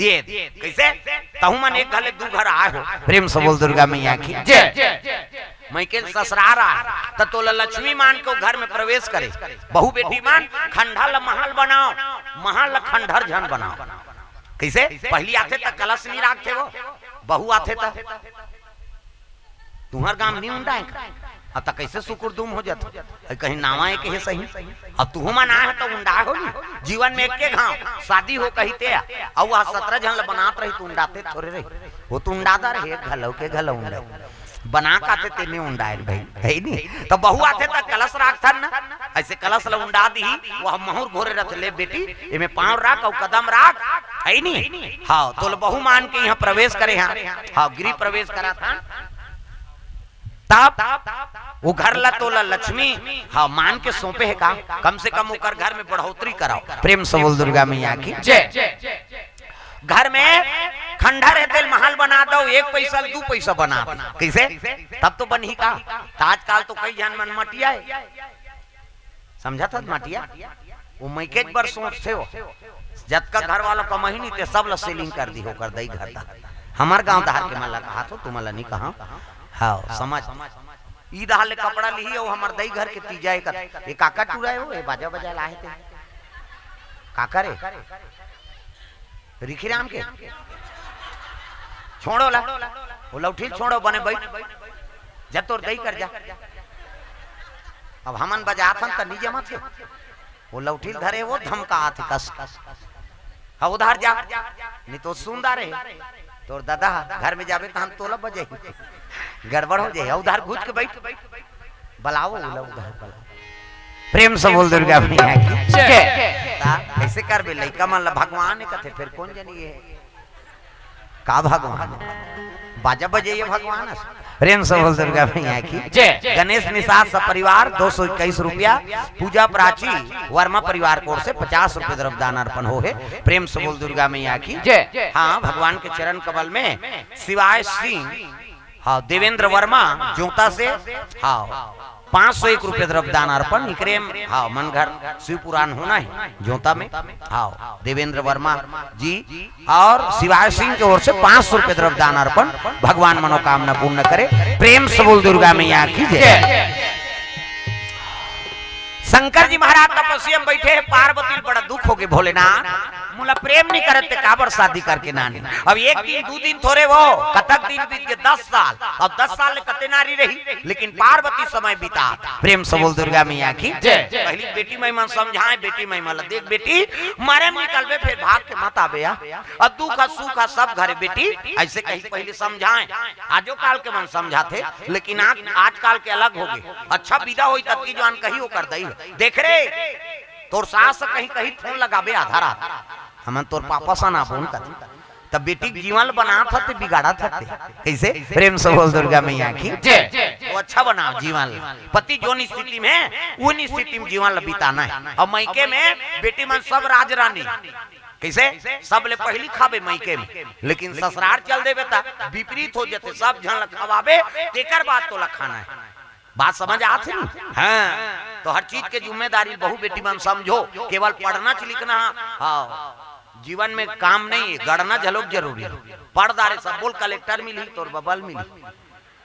A: ये कैसे तहु मन एक घर 2 घर आए हो। प्रेम से बोल दुर्गा मैया की जय। मैं के ससुरारा तो लक्ष्मी मान को घर में प्रवेश करे बहु बेटी मान खंडहर महल बनाओ महल खंडहर झन बनाओ। कैसे पहली आते तक कलश नहीं रखते वो बहु आते तक तुम्हार गांव नहीं उंडा अब तक कैसे सुकुरदुम हो जाता कहीं नावा है कहीं सही अब तू मन आए तो उंडा हो जीवन में एक के घाव शादी हो कही ते और वह 17 जन बनात रही तू उंडाते थोड़े रही वो तू उंडादा रहे घलो के घलो उंडा बना काते तेने उंडाए भाई है नहीं तो बहु आते तक कलश राख ना ऐसे कलश ल उंडा दी वो महूर घोरे रथ ले बेटी इमे पांव राख और कदम राख है नहीं। हाँ तो बहु मान के यहाँ प्रवेश करे हाँ गृह प्रवेश करा था तब वो घर ला तो लक्ष्मी हाँ मान के सौंपे है का कम से कम उकर घर में बढ़ोतरी कराओ। प्रेम से बोल दुर्गा मैया की जय। घर में खंडहर है तेल महल बना दो 1 पैसा 2 पैसा बना कैसे तब तो बन ही का आजकल तो कई जन मन मटिया है समझा था मटिया वो मैके बार सोचते हो जब का घर वालों का महीनी ते सब ल सेलिंग कर दी होकर दई घर दा हमार गांव दहार के मला कहा तो तुम्हाला नहीं कहा हाँ समझ ई दहार ले कपड़ा ली हो हमार दई घर के तीजाए का ये काका टुराए हो ये बाजा बजा लाए थे काका रे रिखी राम के छोड़ो ला वो लौठी छोड़ो बने बैठ जब तोर दई कर जा अब हमन बजाथन त नहीं जमा थे वो लौठी धरे वो धमका आथे कस हाँ उधार जा नहीं तो सुंदर है तोर दादा घर में जाबे तो हम तोला बजे गड़बड़ हो जाए उधार घुस के बैठ बुलाओ उधर बुलाओ। प्रेम से बोल दुर्गा मैया की जय। ऐसे कर बे लइका मन भगवान कथे फिर कौन जानिए का भगवान बाजा बजाइए भगवान। प्रेम से बोल दुर्गा मैया की जय। गणेश निषाद सब परिवार 221 रुपया पूजा प्राची वर्मा परिवार कोर से 50 रुपए द्रव्य दान अर्पण हो है। प्रेम से बोल दुर्गा मैया की जय। हाँ भगवान के चरण कमल में शिवाय सिंह हाँ देवेंद्र वर्मा जोता से हाँ 501 रुपए द्रव्य दान अर्पण इकरेम हाँ मन घर शिव पुराण होना है जोता में हाँ देवेंद्र वर्मा जी और शिवाय सिंह की ओर से 500 रुपए द्रव्य दान अर्पण भगवान मनोकामना पूर्ण करे। प्रेम से बोल दुर्गा मैया की जय। शंकर जी महाराज तपस्या में बैठे पार्वती बड़ा दुख हो गए भोलेनाथ मुला प्रेम नहीं करते काबर शादी करके नानी अब 1 दिन 2 दिन थोड़े वो कतक दिन बीत के 10 साल अब 10 साल कते नारी रही लेकिन पार्वती समय बिता। प्रेम से बोल दुर्गा मैया की जय। पहली बेटी मैं मन समझाए बेटी मैं मला देख बेटी मारे में निकलबे फिर भाग के मत आबे अब दुख सुख सब घर बेटी ऐसे कहीं पहले समझाए आजो काल के मन समझाते लेकिन आज काल के अलग हो गए। अच्छा विदा होई तब की जान कही हो कर दई देख रे तोर सास कहीं कहीं फोन लगाबे आधा रात हमन तोर पापा सा ना फोन कर तब बेटी जीवन बना था ते बिगाड़ा था कैसे। प्रेम से बोल दुर्गा मैया की जय। वो अच्छा बना जीवन पति जो स्थिति में उन स्थिति में जीवन बिताना है और मैके में बेटी मन सब राज रानी कैसे सब ले पहली खाबे मायके में, लेकिन ससुराल चल देवे ता विपरीत हो जाते, सब जन खवाबे तेकर बात तो लखाना है। बात समझ आते ना? हाँ, तो हर चीज के जिम्मेदारी बहू बेटी में समझो, केवल पढ़ना लिखना हाँ जीवन में काम नहीं है, गढ़ना झलोक जरूरी है। पढ़ दारे सब बोल कलेक्टर मिली तो बबल मिली,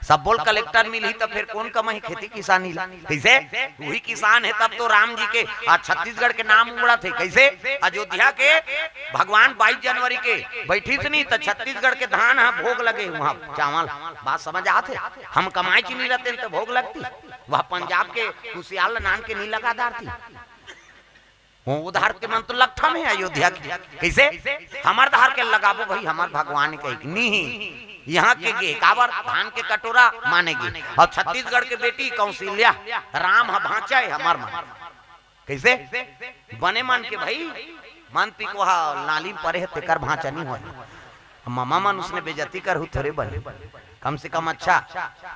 A: सब बोल कलेक्टर मिली तो फिर कौन कमाई खेती किसानी ला? कैसे वही किसान है तब तो राम जी के छत्तीसगढ़ के नाम उड़ा थे। कैसे अयोध्या के भगवान 22 जनवरी के बैठी से नहीं तो छत्तीसगढ़ के धान भोग लगे वहाँ चावल। बात समझ आते? हम कमाई की नहीं रहते तो भोग लगती, वह पंजाब के कुशियाल नान के नहीं लगादार थी, वो उधार के मन तो लगता में अयोध्या की। कैसे हमार धार के लगाबो भाई, हमार भगवान के नहीं यहाँ के गे काबर धान के कटोरा मानेगी, और छत्तीसगढ़ के बेटी कौशल्या राम भांचा है हमार मन। कैसे बने मन के भाई मन पी को नाली परे है तेकर भांचा नहीं हो, मामा मन उसने बेजती कर हु थोड़े बने, कम से कम अच्छा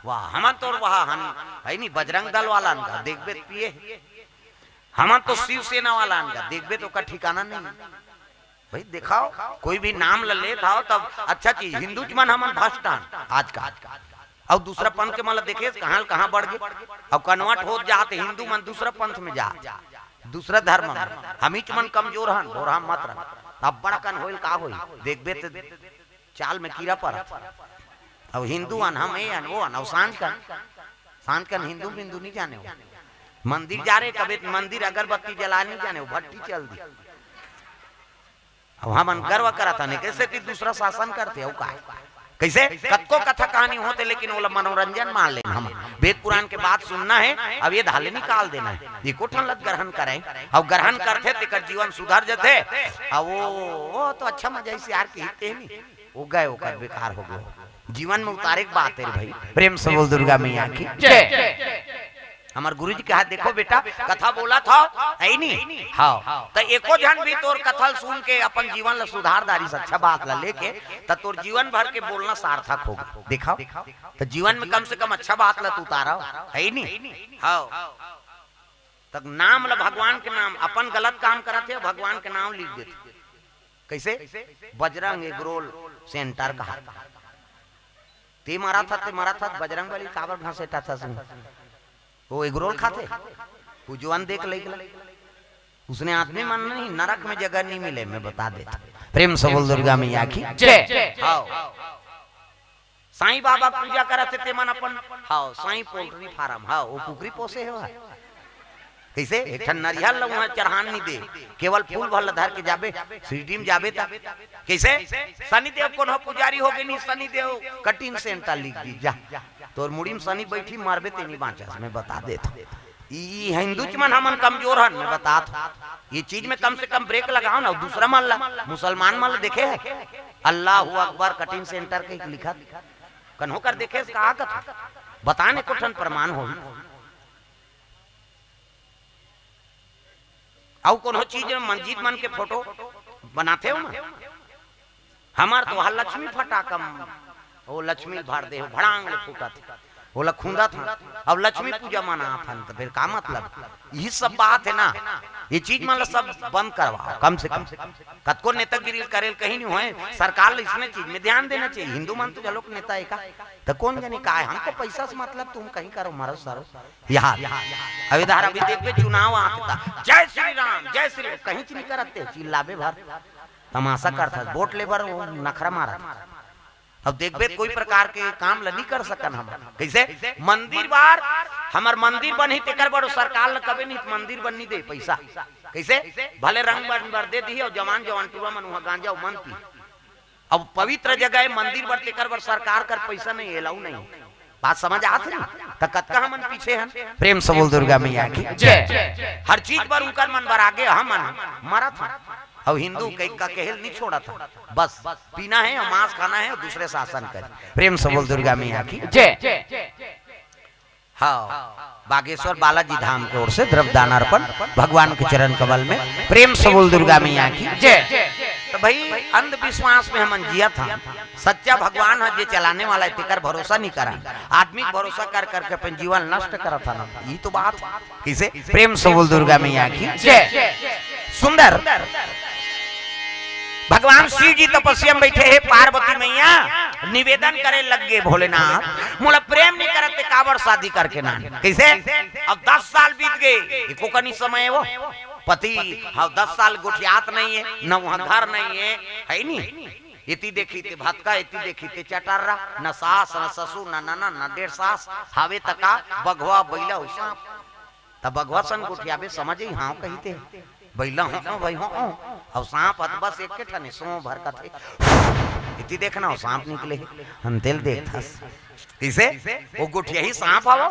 A: वाह हम तो वहाँ है नहीं बजरंग दल वाला देखबे पिए, हम तो शिवसेना वाला देखबे तो का ठिकाना नहीं भाई। दिखाओ कोई भी नाम ले था तब अच्छा चीज, हिंदू मन हमन भ्रष्टान आज का, और दूसरा पंथ के मतलब देखे कहाँ बढ़ गए, अब कन्वर्ट हो जाते हिंदू मन दूसरा पंथ में जा, दूसरा धर्म में हम मन कमजोर हन और हम मत रह, अब बड़ा कन होइल का होई देखबे तो चाल में कीड़ा पड़ा। अब हिंदू अन हम ए अन वो अन सांझ कन हिंदू बिंदु नहीं जाने, मंदिर जा रहे कभी मंदिर अगरबत्ती जला नहीं जाने, भट्टी चल दी। अब हम गर्व करा था नहीं कैसे दूसरा शासन करते हो का, कैसे कत्को कथा कहानी होते लेकिन वो मनोरंजन मान लेना, हम वेद पुराण के बात सुनना है, अब ये धाले निकाल देना है, ये कोठन लत ग्रहण करें, अब ग्रहण करते तेकर जीवन सुधर जाते, अब वो तो अच्छा मजा से यार कहते नहीं वो गए वो कर बेकार हो गए, जीवन में उतारे की बात है भाई। प्रेम से बोल दुर्गा मैया की जय। हमार गुरुजी कहा देखो बेटा कथा बोला था है नहीं हाँ, तो एको जन भी तोर कथा सुन के अपन जीवन ला सुधारदारी से अच्छा बात ला लेके तो तोर जीवन भर के बोलना सार्थक होगा। दिखाओ तो जीवन में कम से कम अच्छा बात ला तू उतारा है नहीं हाँ, तक नाम ला भगवान के नाम, अपन गलत काम करते भगवान के नाम लिख देते। कैसे बजरंग एग्रोल सेंटर कहा ते मारा था बजरंग वाली काबर घासेटा था वो एगरोल खाते वो जवान देख ले उसने आदमी मन नहीं नरक में जगह नहीं मिले, मैं बता देता। प्रेम से बोल दुर्गा मैया की जय। साईं बाबा पूजा करते ते मन अपन हां साईं पोल्ट्री फार्म हां वो कुकरी पोसे है कैसे एक ठन नरियल वहां चढ़ान नहीं दे, केवल फूल भल धर के जाबे सिटी में जाबे ता कैसे शनि देव को पुजारी हो गई नहीं, शनि देव कटिंग सेंटर लिख दी जा तोर मुड़ी में शनि बैठी मारबे ते नहीं बांचा, मैं बता देता। ई हिंदू मन हमन कमजोर हन, मैं बता ये चीज में कम से कम ब्रेक लगाओ ना। दूसरा मान ला मुसलमान मान देखे है अल्लाह अकबर कटिंग सेंटर के लिखा कन्हो कर देखे कहा कथा बताने को ठन प्रमाण हो, और कोनो चीज में मंजीत मन के फोटो बनाते हो ना, हमार तो लक्ष्मी फटाकम वो लक्ष्मी भर दे भड़ांग ले फूटा था वो लखुंदा था, अब लक्ष्मी पूजा मना था तो फिर का मतलब यही सब बात है ना, ये चीज मतलब सब बंद करवाओ कम से कम। कतको नेतागिरी करेल कहीं नहीं हुए, सरकार इसने चीज में ध्यान देना चाहिए। हिंदू मन तो चलो नेता है का तो कौन जाने का है, हमको पैसा से मतलब तुम कहीं करो मारो सारो यहाँ अभी धारा भी देख चुनाव आता जय श्री राम जय श्री कहीं नहीं करते चिल्लाबे भर तमाशा करता वोट ले भर वो नखरा मारा। अब देखबे कोई प्रकार के काम ला नहीं कर सकन हम कैसे मंदिर बार हमार मंदिर बनी तेकर बड़ो सरकार ला कबे नहीं मंदिर बननी दे पैसा कैसे भले रंग भर दे दी और जवान जवान टूरा मन वहां गांजा मन पी, अब पवित्र जगह मंदिर बर तेकर बर सरकार कर पैसा नहीं एलाऊ नहीं। बात समझ आत ना त कतका हमन पीछे हन। प्रेम से बोल दुर्गा मैया की जय। हर चीज पर उनकर मन बर आगे हम मरा था, और हिंदू का कहल नहीं छोड़ा था, बस पीना है और मांस खाना है और दूसरे शासन कर। प्रेम से बोल दुर्गा मैया की जय। हाँ बागेश्वर बालाजी धाम की ओर से द्रव्यदान अर्पण भगवान के चरण कमल में। प्रेम से बोल दुर्गा मैया की जय। तो भाई अंधविश्वास में हम जिया था, सच्चा भगवान है जो चलाने वाला है तेकर भरोसा नहीं करा, आदमी भरोसा कर करके अपन जीवन नष्ट करा था ना, ये तो बात किसे। प्रेम से बोल दुर्गा मैया की जय। सुंदर भगवान शिव जी तपस्या में बैठे है, पार्वती मैया निवेदन करे लग गए भोलेनाथ मोला प्रेम नहीं करते काबर शादी करके ना। कैसे? अब 10 साल बीत गए, एको कनी समय है वो पति हाँ 10 साल गुठियात नहीं है, न वहां घर नहीं है नहीं। इति देखी ते भात का, इति देखी ते चटारा, न सास न ससुर न नाना न डेढ़ सास, हावे तका बघवा बैला हो सांप। तब बघवा सन गुठियाबे समझे हाँ कहते बैला हो भाई हो और सांप हत बस एक के ठने सो भर का थे। इति देखना हो सांप निकले हम दिल देखता किसे वो गुठिया ही सांप आवो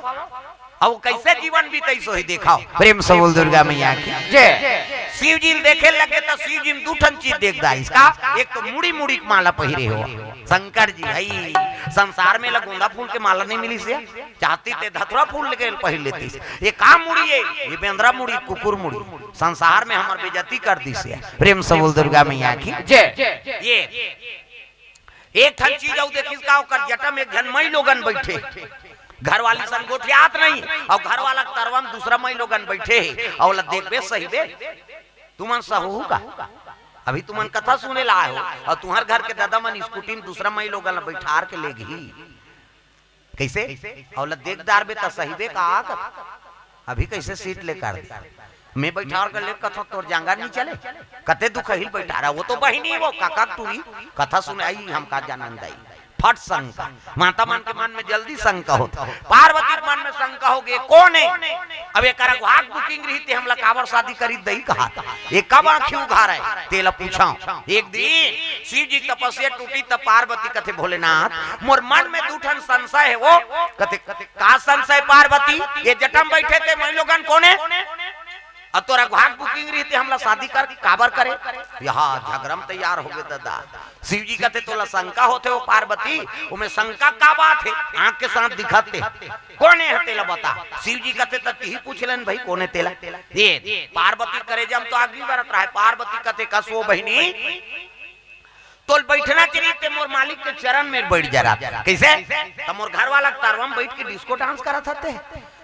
A: अब कैसे जीवन बीते सो ही दिखाओ। प्रेम से बोल दुर्गा मैया की जय। शिव जी देखे लगे तो शिव जी दू ठन चीज देखता है इसका, एक तो मुड़ी मुड़ी की माला पहिरे हो शंकर जी भाई संसार में गोंदा फूल के माला नहीं मिली से चाहती थे धतुरा फूल लेके पहिर लेती। ये काम मुड़ी है, ये बेंद्रा मुड़ी कुकुर मुड़ी संसार में हमार बेइज्जती कर दी से। प्रेम से बोल दुर्गा मैया की जय। ये एक ठन चीज और देखिस का ओकर जटा में घन मई लोगन बैठे, घर वाली सन गोठियात नहीं और घर वाला तरवा में दूसरा मई लोगन बैठे और देखबे सही बे तुमन सहू का अभी तुमन कथा सुने लाए हो और तुम्हार घर के दादा मन स्कूटी में दूसरा मई लोगन बैठार के ले गई कैसे और देखदार बे तो सही बे का अभी कैसे सीट लेकर मैं बैठार कर ले कथा तोर जांगा नहीं चले कते दुख हिल बैठा रहा वो तो बहिनी वो काका टूरी कथा सुने आई हम का जानन दाई फट शंका माता मन के मन में जल्दी शंका होता, पार्वती के मन में शंका हो गई कौन है अब एक हाथ बुकिंग रही थी हम काबर शादी करी दही कहा था ये कब आंखी उघार है तेला पूछा। एक दिन शिव जी तपस्या टूटी तब पार्वती कथे भोलेनाथ मोर मन में दूठन संशय है वो कथे का संशय पार्वती ये जटम बैठे थे मैं लोगन कौन है अब तोरा घाट बुकिंग रही थी हमला शादी कर काबर करे यहाँ झगड़म तैयार हो गए दादा। शिव जी कहते तोला शंका होते हो पार्वती उमे शंका का बात है आंख के साथ दिखाते कौन है तेला बता। शिव जी कहते तही पूछलन भाई कौन है तेला ये पार्वती करे जब तो आगे बरत रहा है। पार्वती कहते कसो बहनी तो बैठना चाहिए ते मोर मालिक के चरण में बैठ जा रहा कैसे तब मोर घर वाला तारवा में बैठ के डिस्को डांस करा था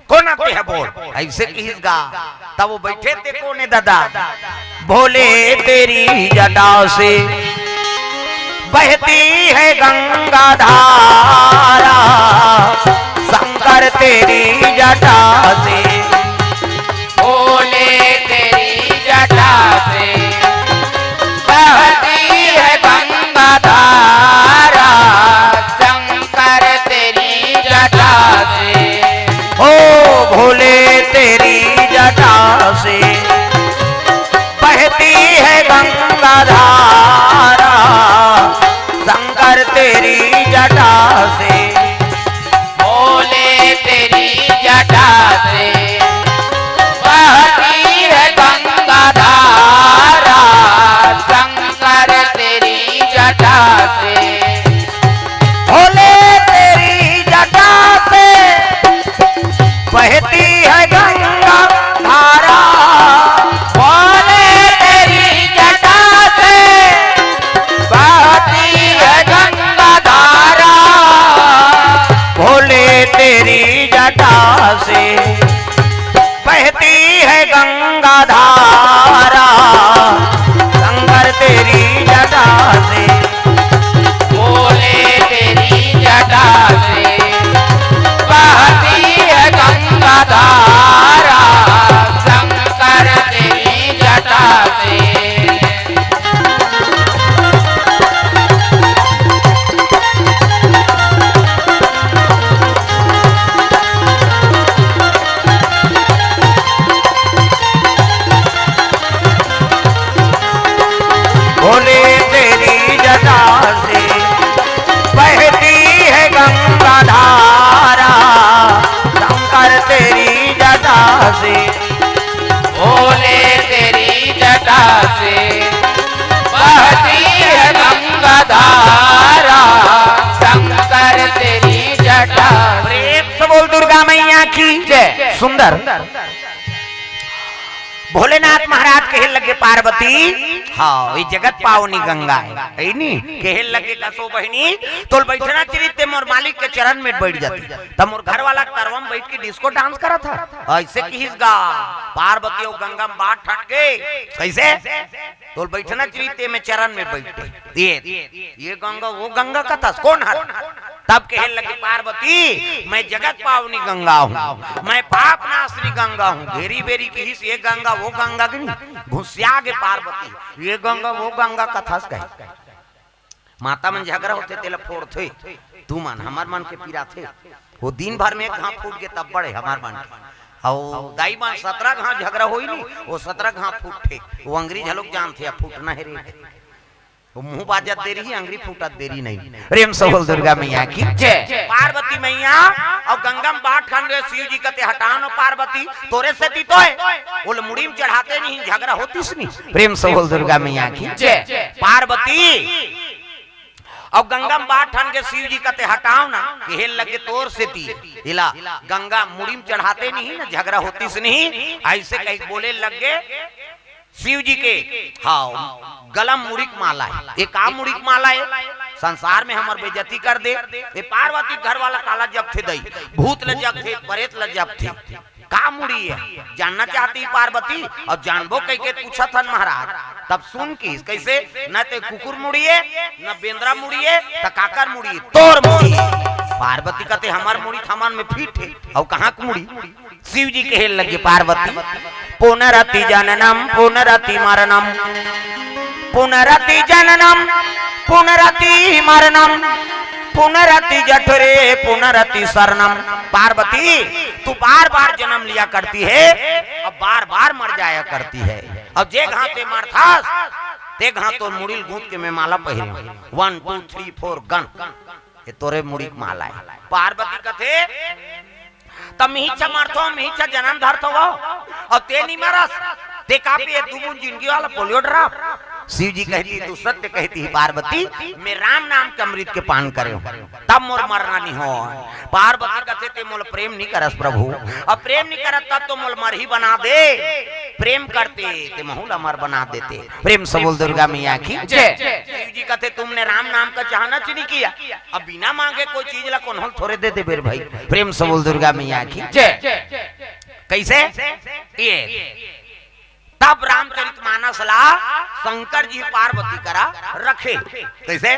A: कौन आते है बोल ऐसे किसगा तब वो बैठे थे कौन है दादा भोले तेरी जटा से बहती है गंगा धारा शंकर तेरी जटा से
B: भोले तेरी जटा से बहती है गंगा धारा शंकर तेरी जटा से
A: ओ भोले तेरी जटा से बहती है गंगा धारा शंकर तेरी जटा से
B: भोले तेरी जटा से बहती है गंगा धारा शंकर तेरी जटा से
A: भोले तेरी जटा से बहती है गंगा धारा
B: भोले तेरी जटा से बहती है गंगा धारा
A: भोले तेरी जटा से बहती है गंगा धारा शंकर तेरी जटा से
B: भोले तेरी जटा से बहती है गंगा धारा शंकर तेरी जटा से
A: भोले तेरी जटा से बहती है गंगा धारा शंकर तेरी जटा से
B: भोले तेरी जटा से बहती है गंगा धारा शंकर तेरी जटा
A: प्रेम से बोल दुर्गा मैया की जय। सुंदर भोलेनाथ महाराज कहे लगे पार्वती हाँ ये जगत पावनी गंगा है नी कहे लगे कसो बहनी तो बैठना चाहिए ते मोर मालिक के चरण में बैठ जाती तब मोर घर वाला तरवा में बैठ के डिस्को डांस करा था ऐसे किसगा पार्वती और गंगा में बात ठट गए कैसे तो बैठना चरिते में चरण में बैठे ये गंगा वो गंगा का था कौन है? तब कहे लगे पार्वती मैं जगत पावनी गंगा हूँ, मैं पाप नाशनी गंगा हूँ। घेरी बेरी की हिस ये गंगा वो गंगा की घुसिया गे पार्वती ये गंगा वो गंगा कथा कहे। माता मन झगड़ा होते तेल फोड़ थे तू मन हमार मन के पीरा थे वो दिन भर में घाव फूट के तब बड़े हमार मन और दाई मन 17 घाव झगड़ा होई नहीं वो 17 घाव फूटे वो अंग्रेज लोग जानते हैं फूटना है रे वो मुंह बाजत देरी ही अंग्रेजी फूटत देरी नहीं। प्रेम से बोल दुर्गा मैया की जय। पार्वती मैया और गंगा में बाट खंड शिव जी कहते हटानो पार्वती तोरे से ती तो है वो मुड़ी में चढ़ाते नहीं झगड़ा होती नहीं। प्रेम से बोल दुर्गा मैया की जय। पार्वती और गंगा में बाट ठन के शिव जी कहते हटाओ ना हेल लगे तोर से ती हिला गंगा मुड़ी में चढ़ाते नहीं ना झगड़ा होती से नहीं ऐसे कहीं बोले लगे शिव जी के हाँ गलम मुड़िक माला है एक काम मुड़िक माला है संसार में हमार बेइज्जती कर दे ये पार्वती घर वाला काला जब थे दई भूत ल जब थे प्रेत ल जब थे का मुड़ी है जानना चाहती पार्वती और जानबो कह के पूछा था महाराज तब सुन की कैसे न ते कुकुर मुड़ी है न बेंद्रा मुड़ी है त काकर मुड़ी है तोर मुड़ी पार्वती कहते हमार मुड़ी थमान में फिट है और कहाँ की मुड़ी शिव जी कहे लगे पार्वती पुनरति जननम पुनरति मरणम पुनरति जननम पुनरति मरणम पुनरति जठरे पुनरति शरणम। पार्वती तू बार बार जन्म लिया करती है अब बार बार मर जाया करती है अब जे घाव ते मरथास ते घाव तो मुड़िल गूंथ के मैं माला पहरे 1 2 3 4 गन ये तोरे मुड़ी माला है। पार्वती कथे तब मिहिचा मारतो मिहिचा जन्म धरतो और ते नहीं मरस ते कापी तू जिंदगी वाला पोलियो ड्रॉप। शिव जी कहती तू सत्य कहती है पार्वती मैं राम नाम के अमृत के पान करे तब मोर मरना नहीं हो। पार्वती कहते ते मोल प्रेम नहीं करस प्रभु अब प्रेम नहीं करत तब तो मोल मर ही बना दे प्रेम करते ते महूल अमर बना देते। प्रेम से बोल दुर्गा मैया की जय। शिव जी कहते तुमने राम नाम का चाहना नहीं किया अब बिना मांगे कोई चीज ला कौन थोड़े दे दे बेर भाई। प्रेम से बोल दुर्गा मैया की जय। कैसे ये तब रामचरितमानस ला शंकर जी पार्वती करा रखे कैसे